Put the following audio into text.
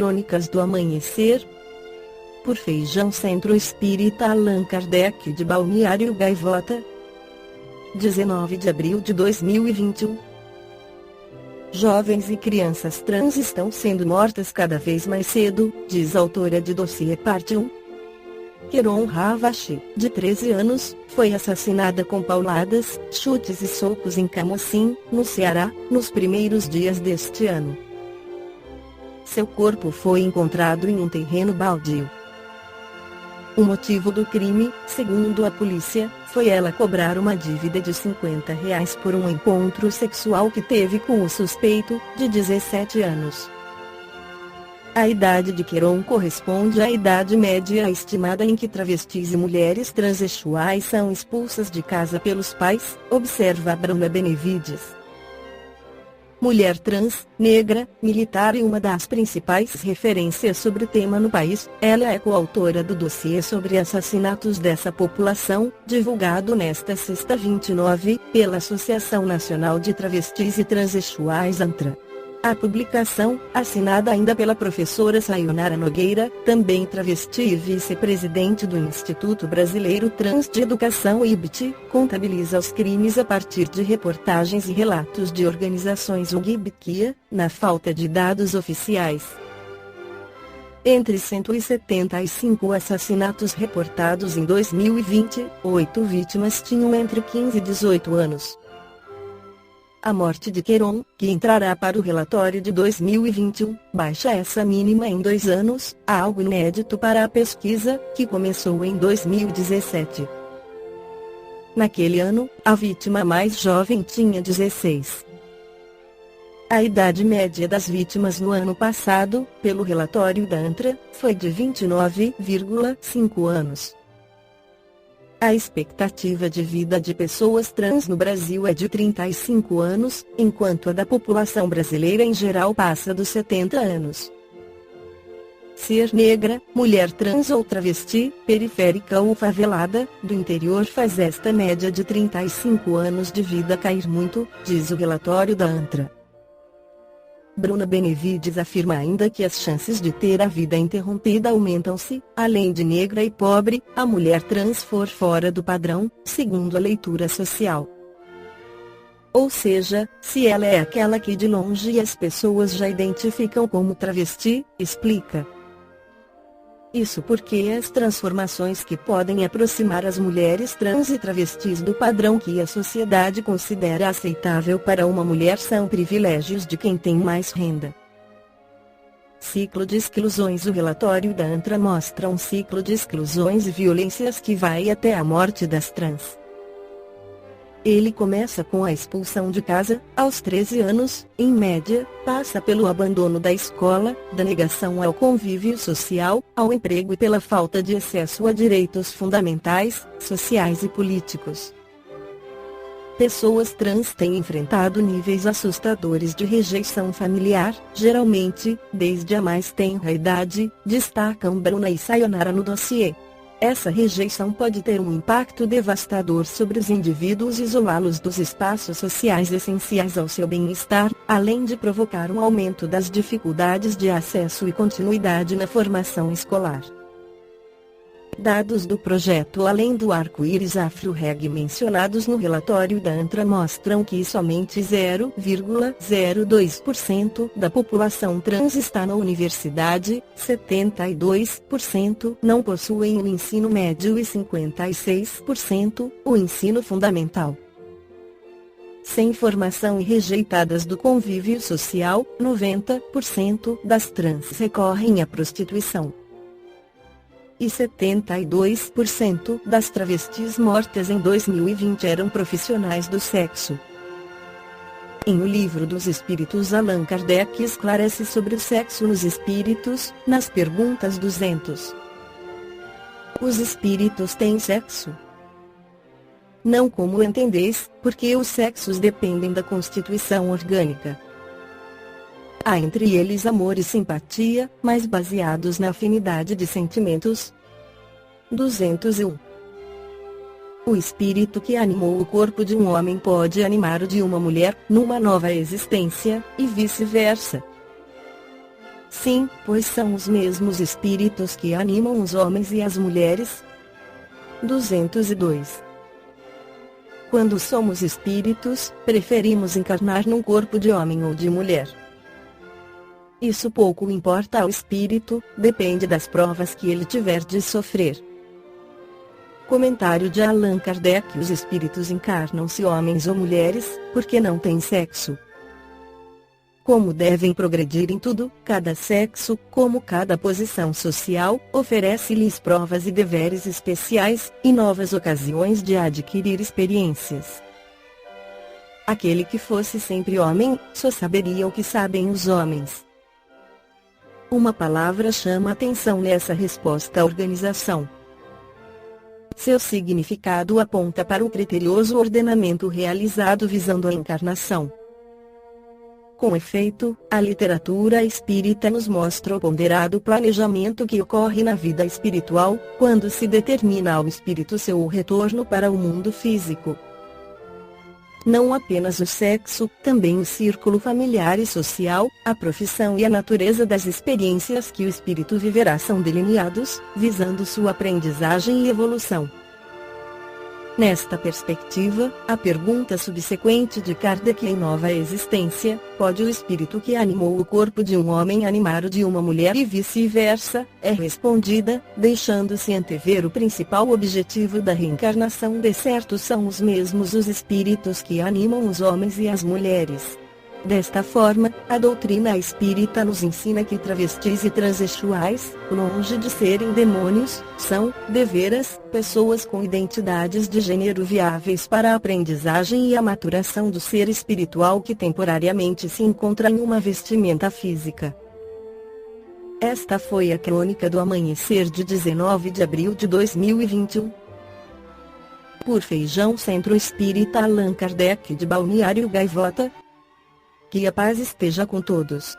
Crônicas do Amanhecer, por Feijão Centro Espírita Allan Kardec de Balneário Gaivota, 19 de abril de 2021. Jovens e crianças trans estão sendo mortas cada vez mais cedo, diz a autora de Dossiê Parte 1. Queron Ravache, de 13 anos, foi assassinada com pauladas, chutes e socos em Camocim, no Ceará, nos primeiros dias deste ano. Seu corpo foi encontrado em um terreno baldio. O motivo do crime, segundo a polícia, foi ela cobrar uma dívida de R$ 50 por um encontro sexual que teve com o suspeito, de 17 anos. A idade de Queron corresponde à idade média estimada em que travestis e mulheres transexuais são expulsas de casa pelos pais, observa Bruna Benevides. Mulher trans, negra, militar e uma das principais referências sobre o tema no país, ela é coautora do dossiê sobre assassinatos dessa população, divulgado nesta sexta 29, pela Associação Nacional de Travestis e Transexuais ANTRA. A publicação, assinada ainda pela professora Sayonara Nogueira, também travesti e vice-presidente do Instituto Brasileiro Trans de Educação IBT, contabiliza os crimes a partir de reportagens e relatos de organizações UNGBQIA, na falta de dados oficiais. Entre 175 assassinatos reportados em 2020, 8 vítimas tinham entre 15 e 18 anos. A morte de Queron, que entrará para o relatório de 2021, baixa essa mínima em 2 anos, algo inédito para a pesquisa, que começou em 2017. Naquele ano, a vítima mais jovem tinha 16. A idade média das vítimas no ano passado, pelo relatório da ANTRA, foi de 29,5 anos. A expectativa de vida de pessoas trans no Brasil é de 35 anos, enquanto a da população brasileira em geral passa dos 70 anos. Ser negra, mulher trans ou travesti, periférica ou favelada, do interior faz esta média de 35 anos de vida cair muito, diz o relatório da ANTRA. Bruna Benevides afirma ainda que as chances de ter a vida interrompida aumentam se, além de negra e pobre, a mulher trans for fora do padrão, segundo a leitura social. Ou seja, se ela é aquela que de longe as pessoas já identificam como travesti, explica. Isso porque as transformações que podem aproximar as mulheres trans e travestis do padrão que a sociedade considera aceitável para uma mulher são privilégios de quem tem mais renda. Ciclo de exclusões. O relatório da ANTRA mostra um ciclo de exclusões e violências que vai até a morte das trans. Ele começa com a expulsão de casa, aos 13 anos, em média, passa pelo abandono da escola, da negação ao convívio social, ao emprego e pela falta de acesso a direitos fundamentais, sociais e políticos. Pessoas trans têm enfrentado níveis assustadores de rejeição familiar, geralmente, desde a mais tenra idade, destacam Bruna e Sayonara no dossiê. Essa rejeição pode ter um impacto devastador sobre os indivíduos e isolá-los dos espaços sociais essenciais ao seu bem-estar, além de provocar um aumento das dificuldades de acesso e continuidade na formação escolar. Dados do projeto Além do Arco-Íris Afro-Reg mencionados no relatório da ANTRA mostram que somente 0,02% da população trans está na universidade, 72% não possuem o ensino médio e 56% o ensino fundamental. Sem formação e rejeitadas do convívio social, 90% das trans recorrem à prostituição. E 72% das travestis mortas em 2020 eram profissionais do sexo. Em O Livro dos Espíritos, Allan Kardec esclarece sobre o sexo nos espíritos, nas perguntas 200. Os espíritos têm sexo? Não como entendeis, porque os sexos dependem da constituição orgânica. Há entre eles amor e simpatia, mas baseados na afinidade de sentimentos. 201. O espírito que animou o corpo de um homem pode animar o de uma mulher, numa nova existência, e vice-versa. Sim, pois são os mesmos espíritos que animam os homens e as mulheres. 202. Quando somos espíritos, preferimos encarnar num corpo de homem ou de mulher. Isso pouco importa ao espírito, depende das provas que ele tiver de sofrer. Comentário de Allan Kardec: os espíritos encarnam-se homens ou mulheres, porque não têm sexo. Como devem progredir em tudo, cada sexo, como cada posição social, oferece-lhes provas e deveres especiais, e novas ocasiões de adquirir experiências. Aquele que fosse sempre homem, só saberia o que sabem os homens. Uma palavra chama atenção nessa resposta: organização. Seu significado aponta para o criterioso ordenamento realizado visando a encarnação. Com efeito, a literatura espírita nos mostra o ponderado planejamento que ocorre na vida espiritual, quando se determina ao espírito seu retorno para o mundo físico. Não apenas o sexo, também o círculo familiar e social, a profissão e a natureza das experiências que o espírito viverá são delineados, visando sua aprendizagem e evolução. Nesta perspectiva, a pergunta subsequente de Kardec: em nova existência, pode o espírito que animou o corpo de um homem animar o de uma mulher e vice-versa, é respondida, deixando-se antever o principal objetivo da reencarnação. De certo são os mesmos os espíritos que animam os homens e as mulheres. Desta forma, a doutrina espírita nos ensina que travestis e transexuais, longe de serem demônios, são, deveras, pessoas com identidades de gênero viáveis para a aprendizagem e a maturação do ser espiritual que temporariamente se encontra em uma vestimenta física. Esta foi a crônica do amanhecer de 19 de abril de 2021. Por Feijão Centro Espírita Allan Kardec de Balneário Gaivota. Que a paz esteja com todos.